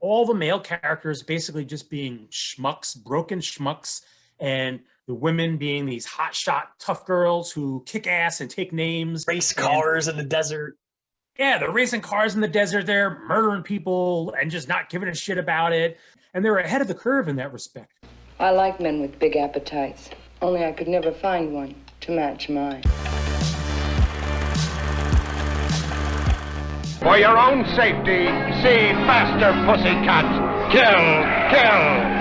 all the male characters basically just being schmucks, broken schmucks, and the women being these hotshot tough girls who kick ass and take names. Race cars in the desert. Yeah, they're racing cars in the desert. They're murdering people and just not giving a shit about it. And they're ahead of the curve in that respect. I like men with big appetites, only I could never find one to match mine. For your own safety, see faster, Pussycat. Kill, kill.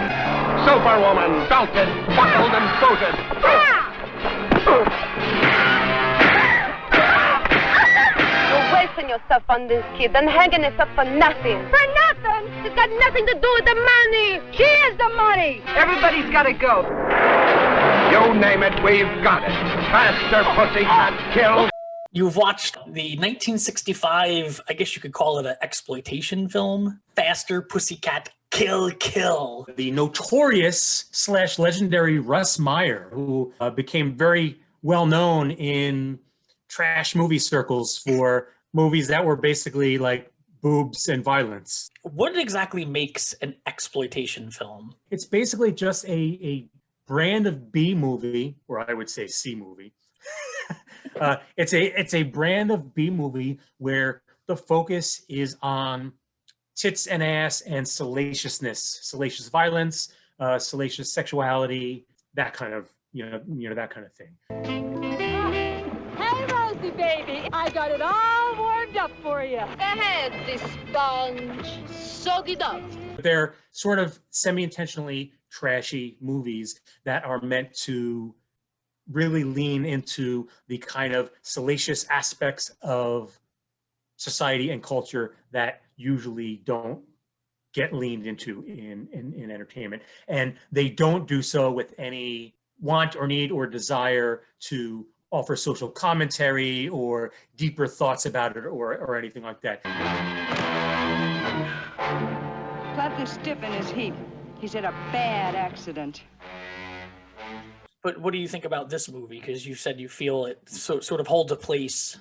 Superwoman, belted, buckled, and booted. You're wasting yourself on this kid and hanging yourself for nothing. For nothing? It's got nothing to do with the money. She is the money. Everybody's got to go. You name it, we've got it. Faster, Pussycat, kill. You've watched the 1965, I guess you could call it an exploitation film, Faster, Pussycat, Kill, Kill. The notorious / legendary Russ Meyer, who became very well known in trash movie circles for movies that were basically like boobs and violence. What exactly makes an exploitation film? It's basically just a brand of B movie, or I would say C movie. It's a brand of B movie where the focus is on tits and ass and salaciousness, salacious violence, salacious sexuality, that kind of that kind of thing. Hey, Rosie, baby. I got it all warmed up for you. Go ahead, this sponge. Soak it up. They're sort of semi-intentionally trashy movies that are meant to really lean into the kind of salacious aspects of society and culture that usually don't get leaned into in entertainment. And they don't do so with any want or need or desire to offer social commentary or deeper thoughts about it or anything like that. Clapton's stiff in his heap. He's had a bad accident. But what do you think about this movie? Because you said you feel it sort of holds a place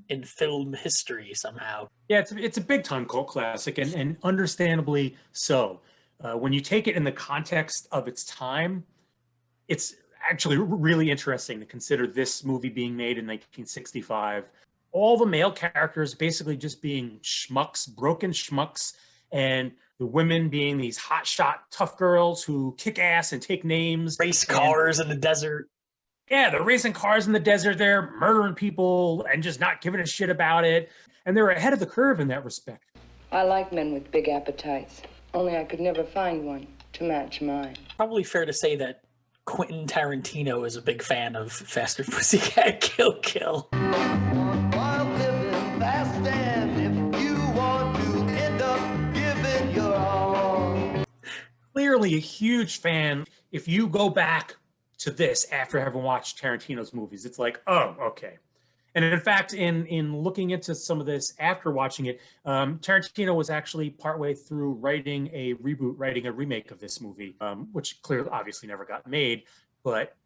in film history somehow. Yeah, it's a big time cult classic, and understandably so. When you take it in the context of its time, it's actually really interesting to consider this movie being made in 1965. All the male characters basically just being schmucks, broken schmucks, and the women being these hotshot tough girls who kick ass and take names. Race cars in the desert. Yeah, they're racing cars in the desert. They're murdering people and just not giving a shit about it. And they're ahead of the curve in that respect. I like men with big appetites, only I could never find one to match mine. Probably fair to say that Quentin Tarantino is a big fan of Faster, Pussycat, Kill, Kill. Clearly a huge fan. If you go back to this after having watched Tarantino's movies, it's like, oh, okay. And in fact, in looking into some of this after watching it, Tarantino was actually partway through writing a remake of this movie, which clearly obviously never got made, but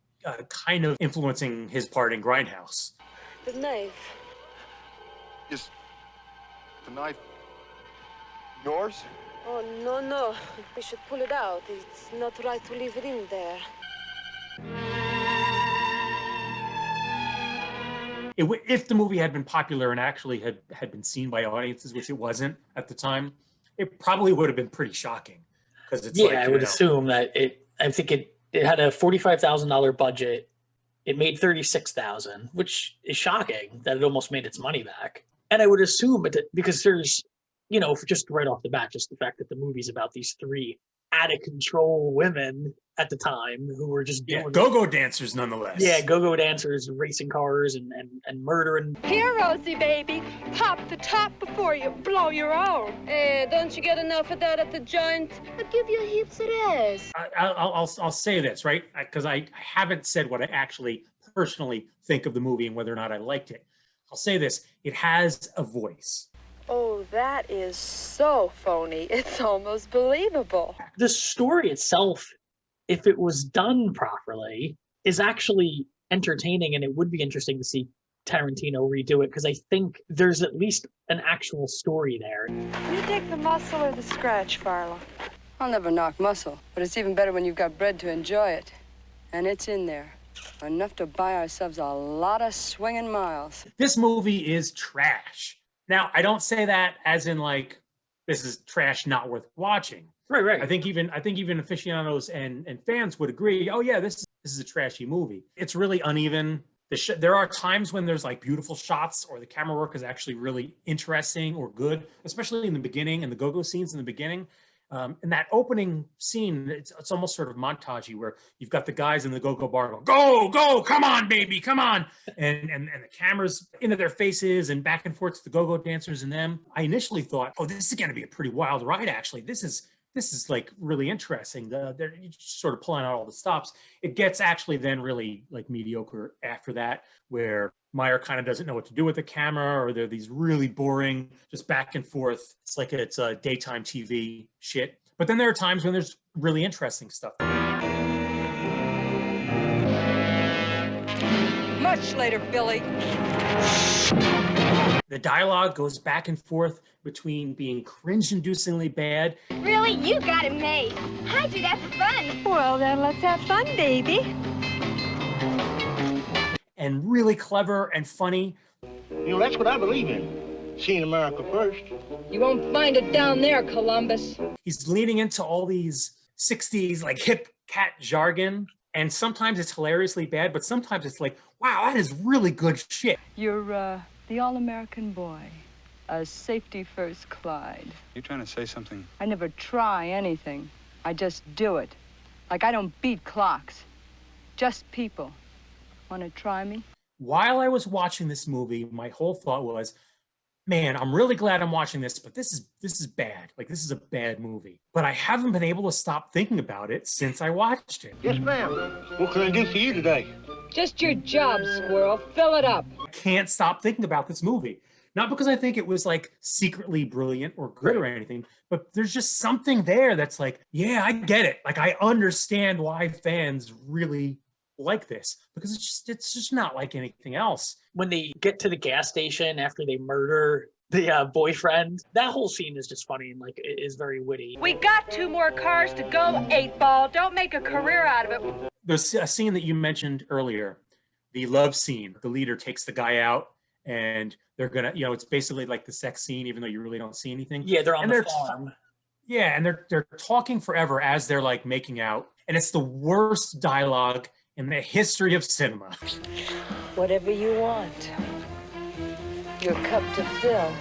kind of influencing his part in Grindhouse. The knife. Is the knife yours? Oh, no. We should pull it out. It's not right to leave it in there. If the movie had been popular and actually had been seen by audiences, which it wasn't at the time, it probably would have been pretty shocking. Because it's I would assume that I think it had a $45,000 budget. It made $36,000, which is shocking that it almost made its money back. And I would assume because there's, just right off the bat, just the fact that the movie's about these three out of control women at the time who were just doing go-go dancers nonetheless. Yeah, go-go dancers, racing cars and murdering. Here, Rosie, baby. Pop the top before you blow your own. Don't you get enough of that at the joint? I'll give you heaps of this. I'll say this, right? Because I haven't said what I actually personally think of the movie and whether or not I liked it. I'll say this. It has a voice. Oh, that is so phony. It's almost believable. The story itself, if it was done properly, is actually entertaining, and it would be interesting to see Tarantino redo it because I think there's at least an actual story there. You take the muscle or the scratch, Farlow? I'll never knock muscle, but it's even better when you've got bread to enjoy it. And it's in there. Enough to buy ourselves a lot of swinging miles. This movie is trash. Now, I don't say that as in like, this is trash not worth watching. Right. I think even aficionados and fans would agree, oh yeah, this is a trashy movie. It's really uneven. There are times when there's like beautiful shots or the camera work is actually really interesting or good, especially in the beginning and the go-go scenes in the beginning. In that opening scene, it's almost sort of montagey where you've got the guys in the go-go bar go, come on, baby, come on. And the cameras into their faces and back and forth to the go-go dancers and them. I initially thought, oh, this is going to be a pretty wild ride, actually. This is like really interesting. They're just sort of pulling out all the stops. It gets actually then really like mediocre after that, where Meyer kind of doesn't know what to do with the camera, or there are these really boring, just back and forth. It's like it's a daytime TV shit. But then there are times when there's really interesting stuff. Much later, Billy. The dialogue goes back and forth between being cringe-inducingly bad. Really? You got it made. I do that for fun. Well, then let's have fun, baby. And really clever and funny. You know, that's what I believe in. Seeing America first. You won't find it down there, Columbus. He's leaning into all these 60s like hip cat jargon. And sometimes it's hilariously bad, but sometimes it's like, wow, that is really good shit. You're the all-American boy. A safety first Clyde. You trying to say something? I never try anything. I just do it. Like I don't beat clocks. Just people. Want to try me? While I was watching this movie, my whole thought was, man, I'm really glad I'm watching this, but this is bad. Like, this is a bad movie. But I haven't been able to stop thinking about it since I watched it. Yes, ma'am. What can I do for you today? Just your job, squirrel. Fill it up. I can't stop thinking about this movie. Not because I think it was like secretly brilliant or good or anything, but there's just something there that's like, yeah, I get it. Like, I understand why fans really like this, because it's just not like anything else. When they get to the gas station after they murder the boyfriend, that whole scene is just funny and like it is very witty. We got 2 more cars to go, 8-ball. Don't make a career out of it. There's a scene that you mentioned earlier, the love scene. The leader takes the guy out and they're gonna, it's basically like the sex scene, even though you really don't see anything. Yeah, they're on the farm. Yeah, and they're talking forever as they're like making out, and it's the worst dialogue in the history of cinema. Whatever you want. Your cup to fill.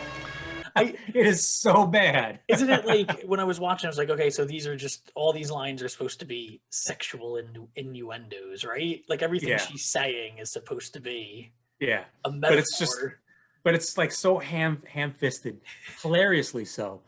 It is so bad. Isn't it like, when I was watching, I was like, okay, so these are just, all these lines are supposed to be sexual innuendos, right? Like everything she's saying is supposed to be a metaphor. But it's like so ham-fisted, hilariously so.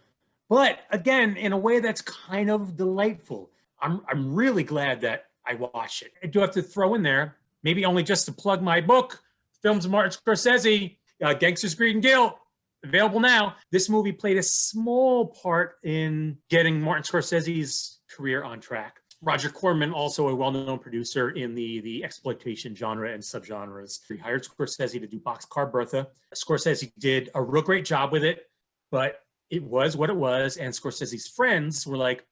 But again, in a way that's kind of delightful. I'm really glad that I watched it. I do have to throw in there, maybe only just to plug my book, Films of Martin Scorsese, Gangsters, Greed, and Guilt, available now. This movie played a small part in getting Martin Scorsese's career on track. Roger Corman, also a well-known producer in the exploitation genre and subgenres. He hired Scorsese to do Boxcar Bertha. Scorsese did a real great job with it, but it was what it was, and Scorsese's friends were like,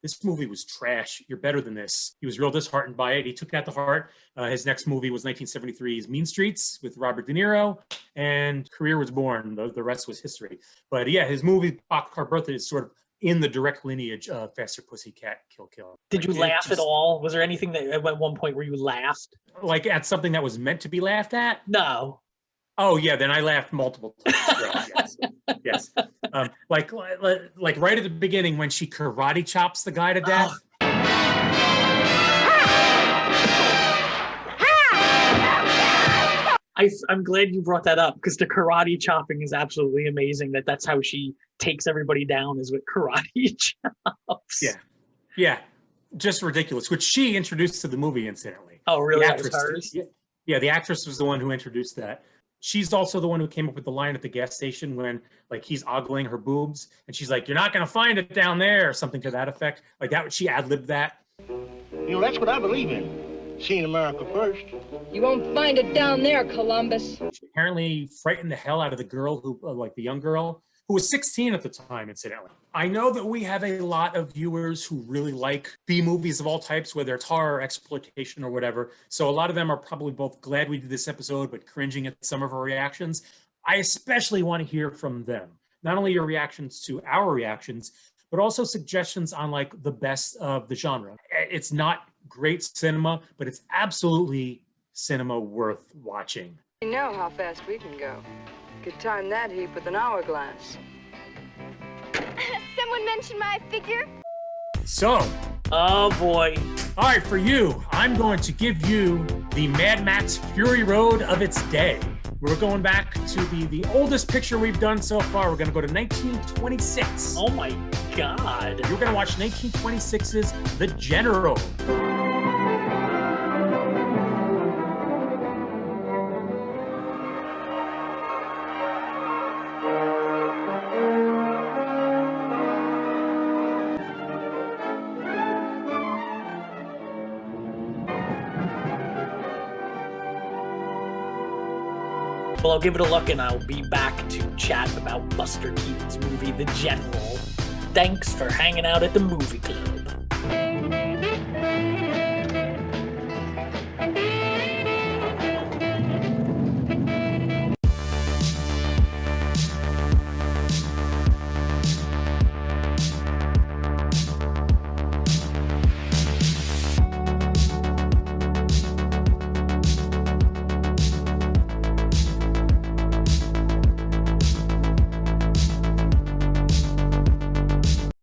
this movie was trash. You're better than this. He was real disheartened by it. He took that to heart. His next movie was 1973's Mean Streets with Robert De Niro, and career was born. The rest was history. But yeah, his movie Boxcar Bertha is sort of in the direct lineage of Faster Pussycat, Kill Kill. Did you laugh at all? Was there anything that at one point where you laughed? Like at something that was meant to be laughed at? No. Oh yeah, then I laughed multiple times. Yes. Like right at the beginning when she karate chops the guy to death. I'm glad you brought that up, because the karate chopping is absolutely amazing. That's how she takes everybody down, is with karate chops. Yeah, just ridiculous. Which she introduced to the movie, incidentally. Oh, really? The That was hers? Yeah, the actress was the one who introduced that. She's also the one who came up with the line at the gas station when like he's ogling her boobs, and she's like, "You're not gonna find it down there," or something to that effect. Like that, she ad-libbed that. You know, that's what I believe in. Seen America first. You won't find it down there, Columbus. She apparently frightened the hell out of the girl who, like the young girl, who was 16 at the time, incidentally. I know that we have a lot of viewers who really like B movies of all types, whether it's horror, or exploitation, or whatever. So a lot of them are probably both glad we did this episode, but cringing at some of our reactions. I especially want to hear from them. Not only your reactions to our reactions, but also suggestions on like the best of the genre. It's not great cinema, but it's absolutely cinema worth watching. You know how fast we can go. Could time that heap with an hourglass. Someone mentioned my figure? So, Oh boy. all right, for you, I'm going to give you the Mad Max Fury Road of its day. We're going back to the oldest picture we've done so far. We're going to go to 1926. Oh my God. You're going to watch 1926's The General. Well, I'll give it a look and I'll be back to chat about Buster Keaton's movie, The General. Thanks for hanging out at the movie club.